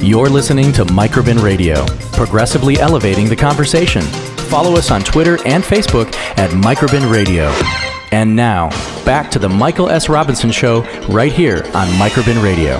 You're listening to Microbin Radio, progressively elevating the conversation. Follow us on Twitter and Facebook at Microbin Radio. And now, back to the Michael S. Robinson Show right here on Microbin Radio.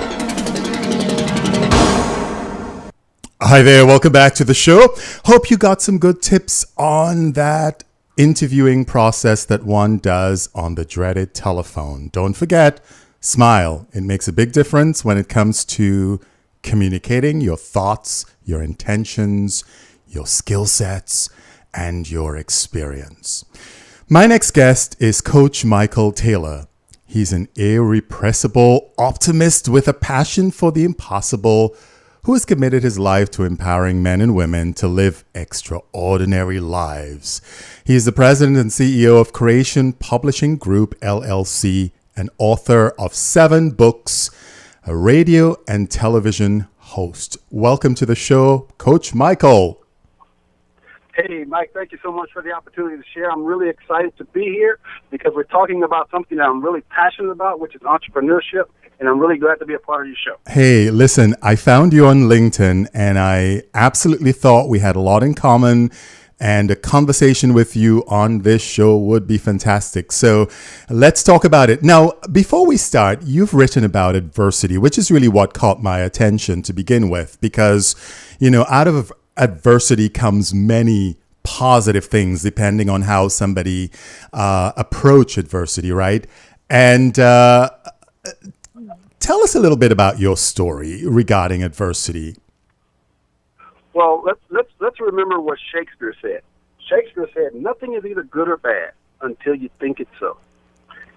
Hi there, welcome back to the show. Hope you got some good tips on that interviewing process that one does on the dreaded telephone. Don't forget, smile. It makes a big difference when it comes to communicating your thoughts, your intentions, your skill sets, and your experience. My next guest is Coach Michael Taylor. He's an irrepressible optimist with a passion for the impossible, who has committed his life to empowering men and women to live extraordinary lives. He is the president and CEO of Creation Publishing Group, LLC, and author of 7 books, a radio and television host. Welcome to the show, Coach Michael. Hey, Mike, thank you so much for the opportunity to share. I'm really excited to be here because we're talking about something that I'm really passionate about, which is entrepreneurship. And I'm really glad to be a part of your show. Hey, listen, I found you on LinkedIn and I absolutely thought we had a lot in common and a conversation with you on this show would be fantastic. So let's talk about it. Now, before we start, you've written about adversity, which is really what caught my attention to begin with, because, out of adversity comes many positive things depending on how somebody approach adversity, right? And tell us a little bit about your story regarding adversity. Well, let's remember what Shakespeare said. Shakespeare said, "Nothing is either good or bad until you think it's so."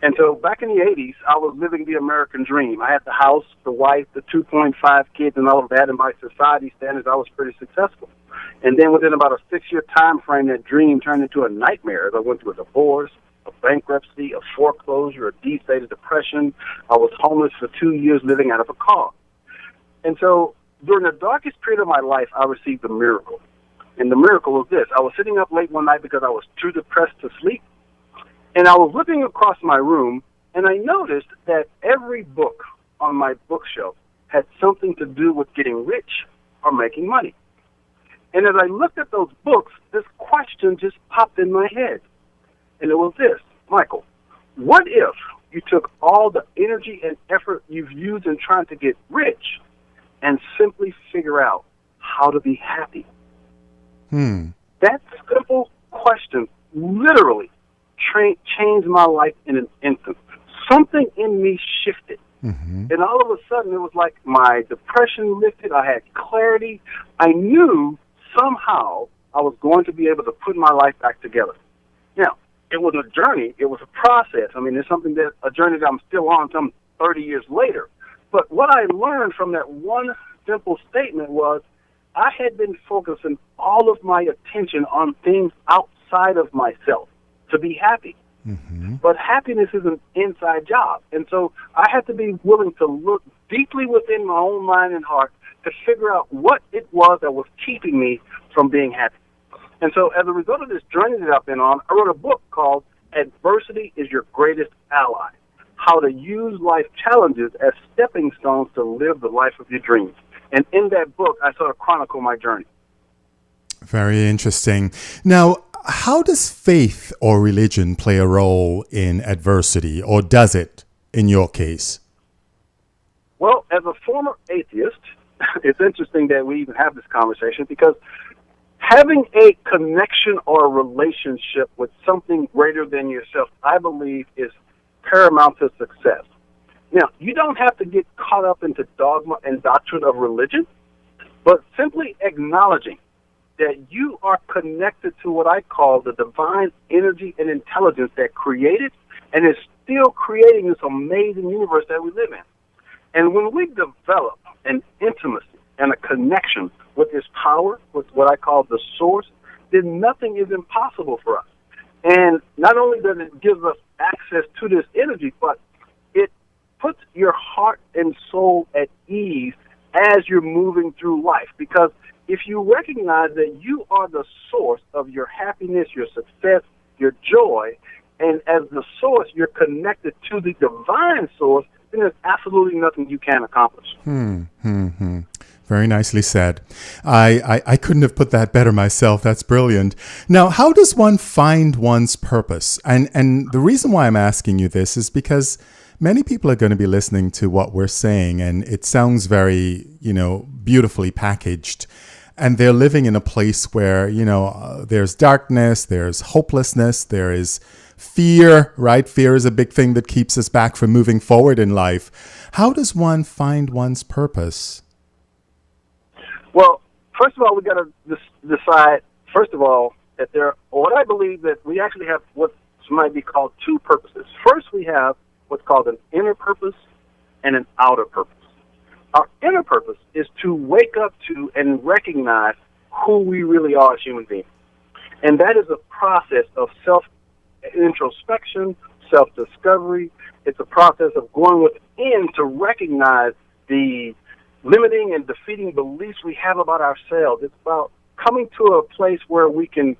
And so back in the 80s, I was living the American dream. I had the house, the wife, the 2.5 kids, and all of that. And by society standards, I was pretty successful. And then within about a 6-year time frame, that dream turned into a nightmare as I went through a divorce, a bankruptcy, a foreclosure, a deep state of depression. I was homeless for 2 years living out of a car. And so during the darkest period of my life, I received a miracle. And the miracle was this. I was sitting up late one night because I was too depressed to sleep. And I was looking across my room, and I noticed that every book on my bookshelf had something to do with getting rich or making money. And as I looked at those books, this question just popped in my head. And it was this: Michael, what if you took all the energy and effort you've used in trying to get rich and simply figure out how to be happy? That simple question literally changed my life in an instant. Something in me shifted. And all of a sudden, it was like my depression lifted. I had clarity. I knew somehow I was going to be able to put my life back together. Now, it was a journey. It was a process. I mean, it's a journey that I'm still on some 30 years later. But what I learned from that one simple statement was I had been focusing all of my attention on things outside of myself to be happy. But happiness is an inside job. And so I had to be willing to look deeply within my own mind and heart to figure out what it was that was keeping me from being happy. And so as a result of this journey that I've been on, I wrote a book called Adversity is Your Greatest Ally: How to Use Life Challenges as Stepping Stones to Live the Life of Your Dreams. And in that book, I sort of chronicle my journey. Very interesting. Now, how does faith or religion play a role in adversity, or does it in your case? Well, as a former atheist, it's interesting that we even have this conversation because having a connection or a relationship with something greater than yourself, I believe, is paramount to success. Now, you don't have to get caught up into dogma and doctrine of religion, but simply acknowledging that you are connected to what I call the divine energy and intelligence that created and is still creating this amazing universe that we live in. And when we develop an intimacy and a connection with this power, with what I call the source, then nothing is impossible for us. And not only does it give us access to this energy, but it puts your heart and soul at ease as you're moving through life. Because if you recognize that you are the source of your happiness, your success, your joy, and as the source, you're connected to the divine source, then there's absolutely nothing you can't accomplish. Very nicely said. I couldn't have put that better myself. That's brilliant. Now, how does one find one's purpose? And the reason why I'm asking you this is because many people are going to be listening to what we're saying, and it sounds very, beautifully packaged. And they're living in a place where, there's darkness, there's hopelessness, there is fear, right? Fear is a big thing that keeps us back from moving forward in life. How does one find one's purpose? Well, first of all, we got to decide, first of all, that what I believe that we actually have what might be called two purposes. First, we have what's called an inner purpose and an outer purpose. Our inner purpose is to wake up to and recognize who we really are as human beings. And that is a process of self-introspection, self-discovery. It's a process of going within to recognize the limiting and defeating beliefs we have about ourselves. It's about coming to a place where we can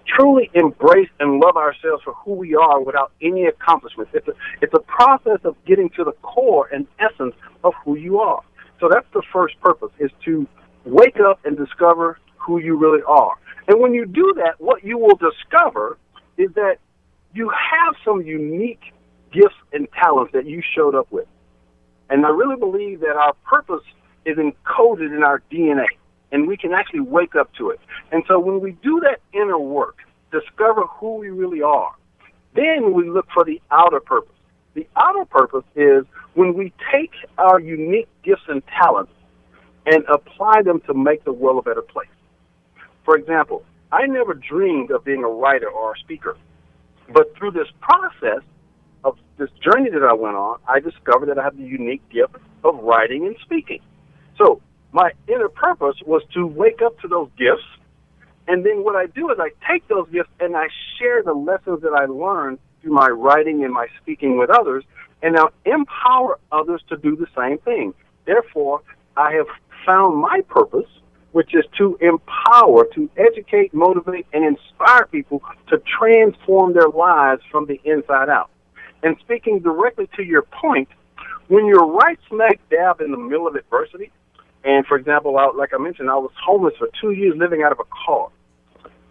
truly embrace and love ourselves for who we are without any accomplishments. It's a process of getting to the core and essence of who you are. So that's the first purpose, is to wake up and discover who you really are. And when you do that, what you will discover is that you have some unique gifts and talents that you showed up with. And I really believe that our purpose is encoded in our DNA, and we can actually wake up to it. And so when we do that inner work, discover who we really are, then we look for the outer purpose. The outer purpose is when we take our unique gifts and talents and apply them to make the world a better place. For example, I never dreamed of being a writer or a speaker, but through this process of this journey that I went on, I discovered that I have the unique gift of writing and speaking. So my inner purpose was to wake up to those gifts, and then what I do is I take those gifts and I share the lessons that I learned through my writing and my speaking with others, and now empower others to do the same thing. Therefore, I have found my purpose, which is to empower, to educate, motivate, and inspire people to transform their lives from the inside out. And speaking directly to your point, when you're right smack dab in the middle of adversity, and for example, like I mentioned, I was homeless for 2 years living out of a car.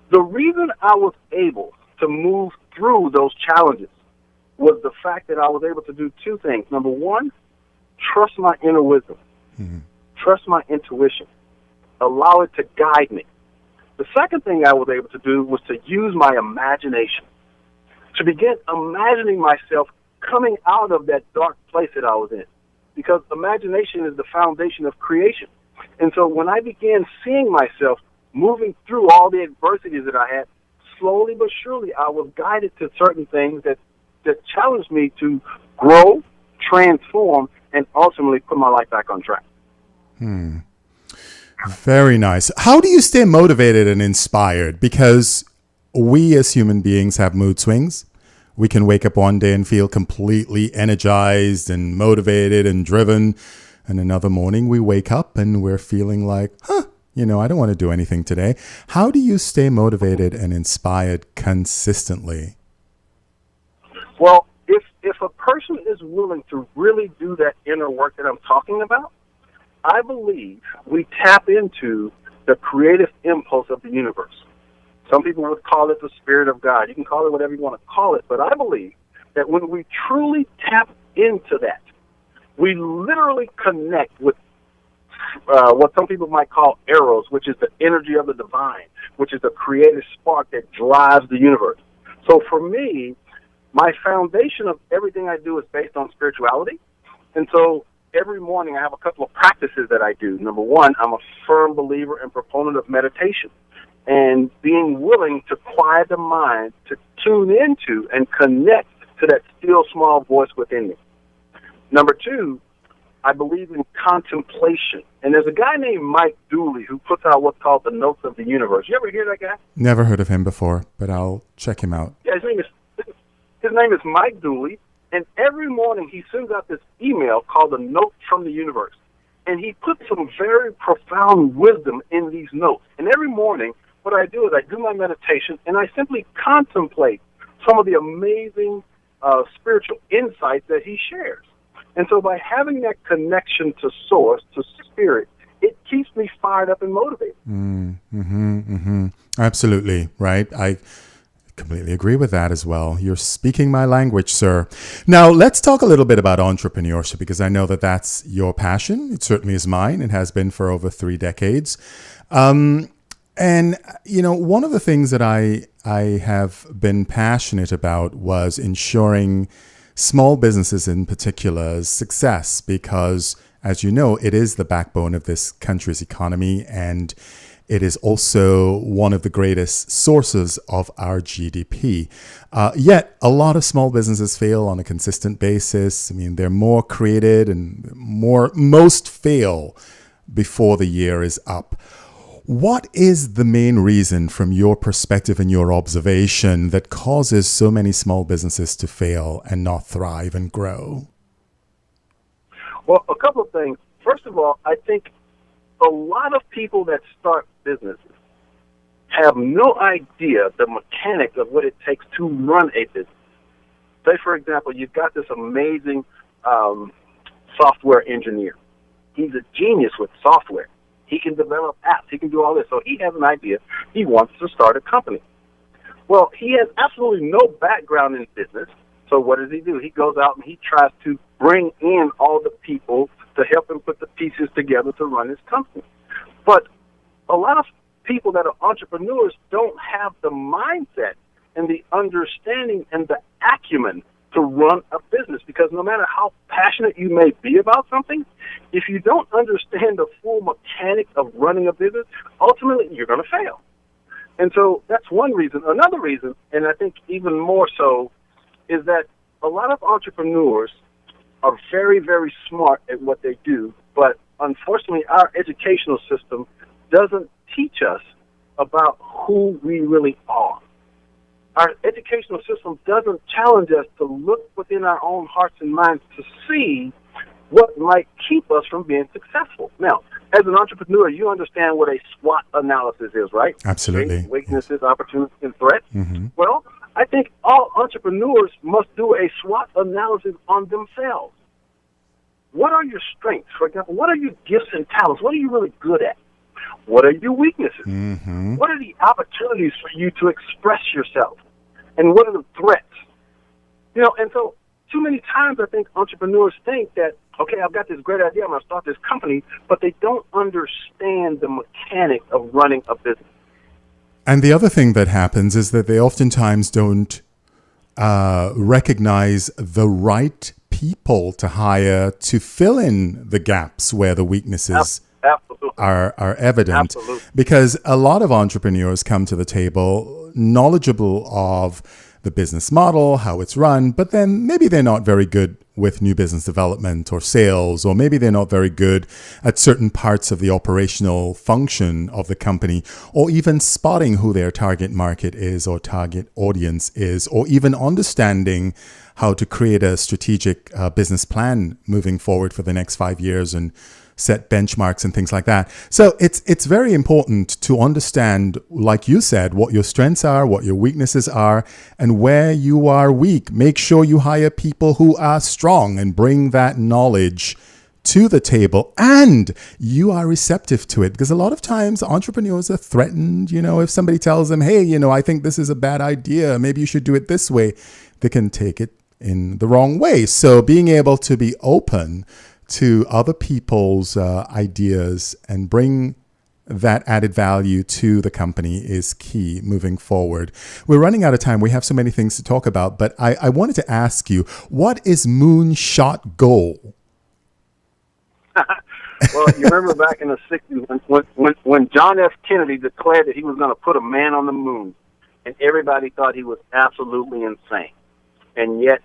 The reason I was able to move through those challenges was the fact that I was able to do two things. Number one, trust my inner wisdom. Trust my intuition. Allow it to guide me. The second thing I was able to do was to use my imagination, to begin imagining myself coming out of that dark place that I was in. Because imagination is the foundation of creation. And so when I began seeing myself moving through all the adversities that I had, slowly but surely I was guided to certain things that challenged me to grow, transform, and ultimately put my life back on track. Very nice. How do you stay motivated and inspired? Because we as human beings have mood swings. We can wake up one day and feel completely energized and motivated and driven. And another morning we wake up and we're feeling like, I don't want to do anything today. How do you stay motivated and inspired consistently? Well, if a person is willing to really do that inner work that I'm talking about, I believe we tap into the creative impulse of the universe. Some people would call it the Spirit of God. You can call it whatever you want to call it. But I believe that when we truly tap into that, we literally connect with what some people might call eros, which is the energy of the divine, which is the creative spark that drives the universe. So for me, my foundation of everything I do is based on spirituality. And so every morning I have a couple of practices that I do. Number one, I'm a firm believer and proponent of meditation, and being willing to quiet the mind, to tune into and connect to that still small voice within me. Number two, I believe in contemplation. And there's a guy named Mike Dooley who puts out what's called the Notes of the Universe. You ever hear that guy? Never heard of him before, but I'll check him out. Yeah, his name is Mike Dooley, and every morning he sends out this email called the Notes from the Universe. And he puts some very profound wisdom in these notes. And every morning, what I do is I do my meditation, and I simply contemplate some of the amazing spiritual insights that he shares. And so by having that connection to source, to spirit, it keeps me fired up and motivated. Absolutely, right? I completely agree with that as well. You're speaking my language, sir. Now, let's talk a little bit about entrepreneurship, because I know that that's your passion. It certainly is mine. It has been for over 3 decades. And, you know, one of the things that I have been passionate about was ensuring small businesses in particular's success, because, as you know, it is the backbone of this country's economy, and it is also one of the greatest sources of our GDP. Yet, a lot of small businesses fail on a consistent basis. I mean, they're more created and most fail before the year is up. What is the main reason, from your perspective and your observation, that causes so many small businesses to fail and not thrive and grow? Well, a couple of things. First of all, I think a lot of people that start businesses have no idea the mechanics of what it takes to run a business. Say, for example, you've got this amazing software engineer. He's a genius with software. He can develop apps. He can do all this. So he has an idea. He wants to start a company. Well, he has absolutely no background in business. So what does he do? He goes out and he tries to bring in all the people to help him put the pieces together to run his company. But a lot of people that are entrepreneurs don't have the mindset and the understanding and the acumen to run a business, because no matter how passionate you may be about something, if you don't understand the full mechanics of running a business, ultimately you're going to fail. And so that's one reason. Another reason, and I think even more so, is that a lot of entrepreneurs are very, very smart at what they do, but unfortunately our educational system doesn't teach us about who we really are. Our educational system doesn't challenge us to look within our own hearts and minds to see what might keep us from being successful. Now, as an entrepreneur, you understand what a SWOT analysis is, right? Absolutely. Strengths, weaknesses, opportunities, and threats. Mm-hmm. Well, I think all entrepreneurs must do a SWOT analysis on themselves. What are your strengths? For example, what are your gifts and talents? What are you really good at? What are your weaknesses? Mm-hmm. What are the opportunities for you to express yourself? And what are the threats? You know, and so too many times I think entrepreneurs think that, okay, I've got this great idea, I'm going to start this company, but they don't understand the mechanic of running a business. And the other thing that happens is that they oftentimes don't recognize the right people to hire to fill in the gaps where the weaknesses are evident. Absolutely. Because a lot of entrepreneurs come to the table knowledgeable of the business model, how it's run, but then maybe they're not very good with new business development or sales, or maybe they're not very good at certain parts of the operational function of the company, or even spotting who their target market is or target audience is, or even understanding how to create a strategic business plan moving forward for the next 5 years and set benchmarks and things like that. So it's very important to understand, like you said, what your strengths are, what your weaknesses are, and where you are weak. Make sure you hire people who are strong and bring that knowledge to the table, and you are receptive to it, because a lot of times entrepreneurs are threatened. You know, if somebody tells them, hey, you know, I think this is a bad idea, maybe you should do it this way, they can take it in the wrong way. So being able to be open to other people's ideas and bring that added value to the company is key moving forward. We're running out of time. We have so many things to talk about, but I wanted to ask you, what is Moonshot Goal? Well, you remember back in the 60s when John F. Kennedy declared that he was going to put a man on the moon, and everybody thought he was absolutely insane. And yet,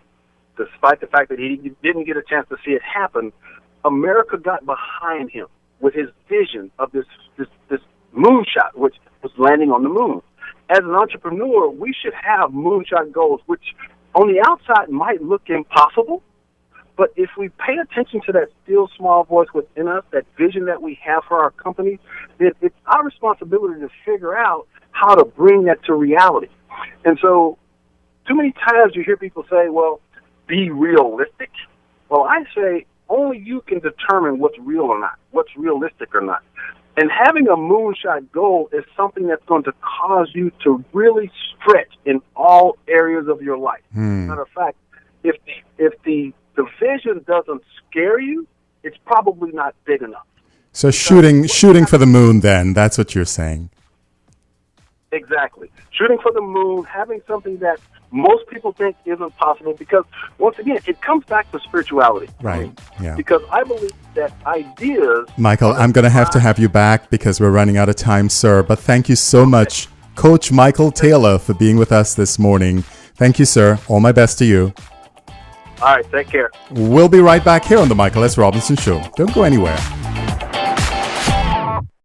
despite the fact that he didn't get a chance to see it happen, America got behind him with his vision of this moonshot, which was landing on the moon. As an entrepreneur, we should have moonshot goals, which on the outside might look impossible, but if we pay attention to that still small voice within us, that vision that we have for our company, then it's our responsibility to figure out how to bring that to reality. And so too many times you hear people say, well, be realistic. Well, I say only you can determine what's real or not, what's realistic or not. And having a moonshot goal is something that's going to cause you to really stretch in all areas of your life. Matter of fact, if the vision doesn't scare you, it's probably not big enough. So shooting for the moon, then, that's what you're saying. Exactly. Shooting for the moon, having something that most people think isn't possible, because, once again, it comes back to spirituality. Right, yeah. Because I believe that ideas... Michael, I'm going to have you back because we're running out of time, sir. But thank you so much, Coach Michael Taylor, for being with us this morning. Thank you, sir. All my best to you. All right, take care. We'll be right back here on the Michael S. Robinson Show. Don't go anywhere.